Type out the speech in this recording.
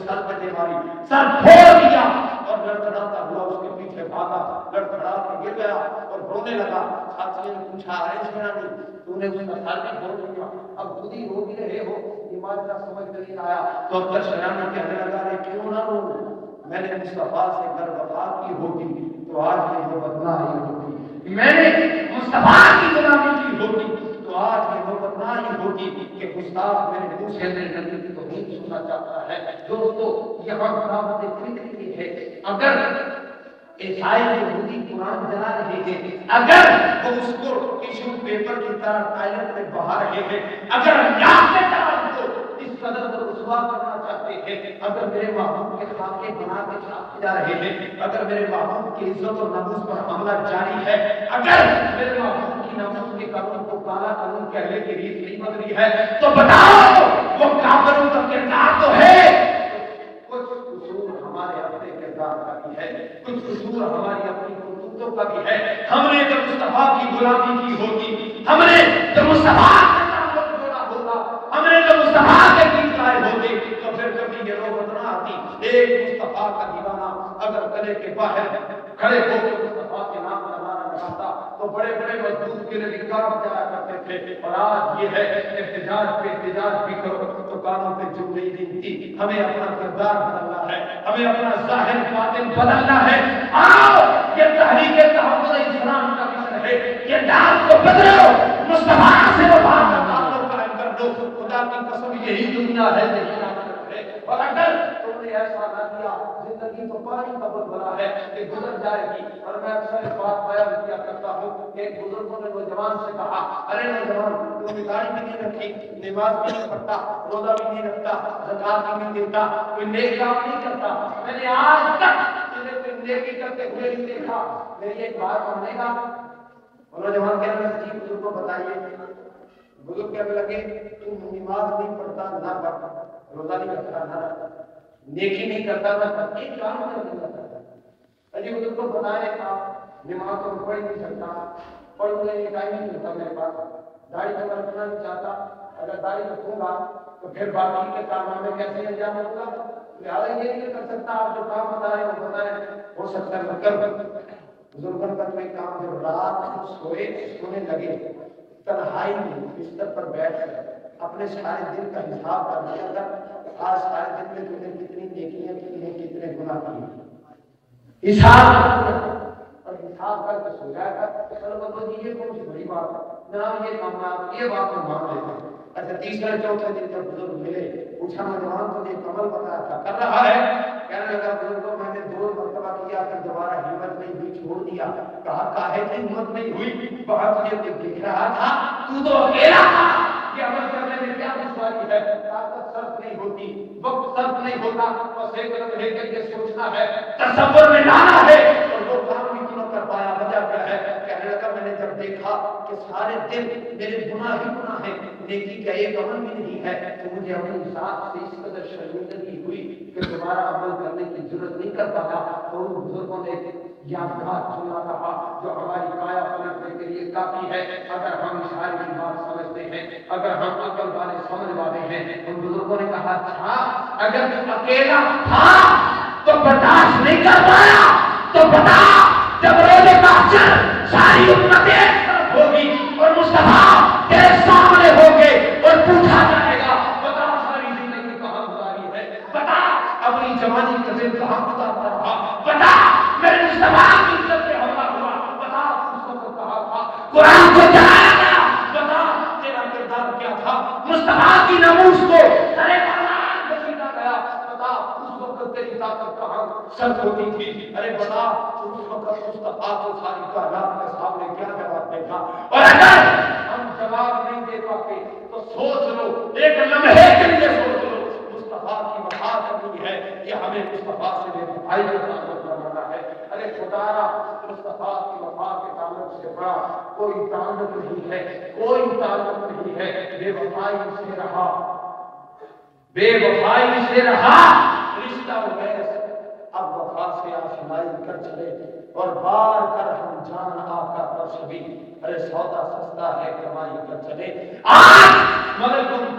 سر پہ دے ماری، سر پھوڑ دیا اور لڑکھڑاتا ہوا اس کے پیچھے بھاگا، لڑکھڑا کے گر گیا اور رونے لگا۔ ساتھیوں نے پوچھا ارے شیرانی تو نے اس کا سر بھی پھوڑ دیا، اب خود ہی رو بھی رہے ہو، ایمان کا سمجھ نہیں آیا۔ تو اب شیرانی کہنے لگا ارے کیوں نہ رو، میں نے مصطفیٰ سے اگر وفا کی ہوتی تو آج یہ نوبت نہ آئی ہوتی، میں نے مصطفیٰ کی غلامی کی ہوتی تو آج یہ نوبت نہ آئی ہوتی کہ گستاخ میرے منہ سے میرے نبی کی توہین سننا چاہتا ہے۔ دوستو یہاں دعوت فکر یہ ہے، اگر عیسائی یہودی قرآن جلا رہے ہیں، اگر وہ اس کو ٹیشو پیپر کی طرح ٹائلٹ میں بہا رہے ہیں، اگر اللہ کے طرح کو اس قدر کو رسوا کرنا چاہتے ہیں، اگر میرے محبوب کے خاکے بنا کے چھاپے جا رہے ہیں، اگر میرے محبوب کی عزت اور ناموس پر حملہ جاری ہے، اگر میرے محبوب کی ناموس کے قانون کو کالا قانون کہنے کی ریت نہیں بدلی ہے، تو بتاؤ وہ کافروں کا کردار تو ہے، کچھ قصور ہمارے اپنے کردار کا بھی ہے، کچھ قصور ہماری اپنی کرتوتوں کا بھی ہے۔ ہم نے جب مصطفیٰ کی غلامی کی ہوتی، ہم نے جب مصطفیٰ کے تعلق جوڑا ہوتا، ہم نے جب مصطفیٰ کے گیت گائے ہوتے، تو پھر کبھی یہ نوبت نہ آتی۔ ایک مصطفیٰ کا دیوانہ اگر گلے کے باہر کھڑے ہو کے مصطفیٰ کے نام کا نعرہ لگاتا تو بڑے بڑے مضبوط کے لیے کام کیا کرتے تھے، اور آج یہ ہے احتجاج پہ احتجاج بھی کرو تو کانوں پہ جو نہیں دینتی۔ ہمیں اپنا کردار بدلنا ہے، ہمیں اپنا ظاہر باطن بدلنا ہے۔ آؤ یہ تحریک تحفظ اسلام کا مشن ہے، یہ نام کو بدلو، مصطفیٰ سے وفا کا تعلق قائم کر دو۔ خدا کی قسم یہی دنیا ہے، یہی آخرت ہے، اور اگر تم نے ایسا نہ کیا زندگی تو پانی کا بلا ہے کہ گزر جائے گی۔ اور میں اکثر بات بیان کیا کرتا ہوں کہ بزرگوں نے نوجوان سے کہا ارے نوجوان تم نے داڑھی بھی نہیں رکھی، نماز بھی نہیں پڑھتا، روزہ بھی نہیں رکھتا، زکات بھی نہیں دیتا، کوئی نیک کام نہیں کرتا، میں نے آج تک تجھے کوئی نیکی کرتے ہوئے نہیں دیکھا، میری ایک بات ماننے گا؟ اور نوجوان کہنے لگے جی بزرگ کو بتائیے۔ بزرگ کہنے لگے تم نماز نہیں پڑھتا نہ پڑھتا، روزہ نہیں رکھتا نہ رکھتا، نیکی نہیں کرتا نہ کرتا، ایک کام نہیں کرتا۔ اجی بزرگ کو بتائے آپ نماز تو پڑھ نہیں سکتا، پڑھنے کا ٹائم نہیں ملتا میرے پاس، داڑھی تو رکھنا نہیں چاہتا، اگر داڑھی رکھوں گا تو پھر باقی کے کام میں کیسے انجام دوں گا؟ لہٰذا یہ نہیں کر سکتا، آپ جو کام بتا رہے ہیں وہ بتائیں، ہو سکتا ہے کر بزرگوں کا کوئی کام جب رات کو سونے لگے تنہائی میں بستر پر بیٹھ کر اپنے سارے دن کا حساب کر لیا کر، آج سارے دن میں تم نے کتنی نیکیاں کی ہیں، کتنے گناہ کیے، حساب اور حساب کر کے سو جائے گا۔ چلو بابا جی یہ کون سی بڑی بات ہے جناب، یہ کام یہ بات میں مان لیتا ہوں۔ اچھا تیسرے چوتھے دن جب بزرگ ملے پوچھا نوجوان تو یہ عمل بتایا تھا کر رہا ہے؟ کہنے لگا بزرگوں میں نے 2 مرتبہ کیا پھر دوبارہ ہمت نہیں ہوئی چھوڑ دیا۔ کہا کاہے کی ہمت نہیں ہوئی؟ وہاں تجھے دیکھ رہا تھا تو اکیلا تھا، یہ عمل کرنے میں کیا دشواری ہے؟ طاقت صرف نہیں ہوتی، وقت صرف نہیں ہوتا، بس ایک قدم لے کر کے سوچنا ہے، تصور میں لانا ہے، اور وہ کام بھی کیوں کر پایا؟ وجہ کیا ہے؟ کہنے لگا میں نے جب دیکھا کہ سارے دن میرے گناہ ہی گناہ ہیں، نیکی کا ایک عمل بھی نہیں ہے، تو مجھے اپنی ذات سے اس قدر شرمندگی ہوئی کہ دوبارہ عمل کرنے کی ضرورت نہیں کر پایا۔ اور ان بزرگوں نے یادگار چنا رہا جو ہماری کایا پلٹنے کے لیے کافی ہے۔ اگر ہم اشارے کی بات سمجھتے ہیں، اگر ہم عقل والے سمجھ والے ہیں، ان بزرگوں نے کہا اچھا اگر تو اکیلا تھا تو برداشت نہیں کر پایا تو بتا جب روز محشر ساری امت ایک طرف ہوگی اور مصطفیٰ تیرے سامنے ہوگے اور پوچھا جائے گا بتا ساری زندگی کہاں گزاری ہے، بتا اپنی جوانی کا دن کہاں گزارتا رہا، بتا میرے مصطفیٰ کی عزت پہ حملہ ہوا، بتا اس وقت کہاں تھا، قرآن کو جلایا گیا، بتا تیرا کردار کیا تھا، مصطفیٰ کی ناموس کو سرے پروان بخشا گیا، بتا اس وقت تیری طاقت کہاں سر ہوتی تھی، ارے بتا اس وقت مصطفیٰ کو ساری کائنات کے سامنے کیا جواب دے گا۔ اور اگر ہم جواب نہیں دے پاتے تو سوچ لو، ایک لمحے کے لیے سوچ لو، مصطفیٰ کی وفا کرنی ہے یا ہمیں مصطفیٰ سے بے وفائی کا تعلق بنانا ہے؟ ارے خدا را مصطفیٰ کی وفا کے تعلق سے بڑا کوئی تعلق نہیں ہے، کوئی تعلق نہیں ہے۔ بے وفائی سے رہا، بے وفائی سے رہا رشتہ ویس، اب وفا سے آشنائی کر چلے اور بار کر ہم جان آقا پر شبی، ارے سودا سستا ہے کمائی کر چلے۔ آج مگر تم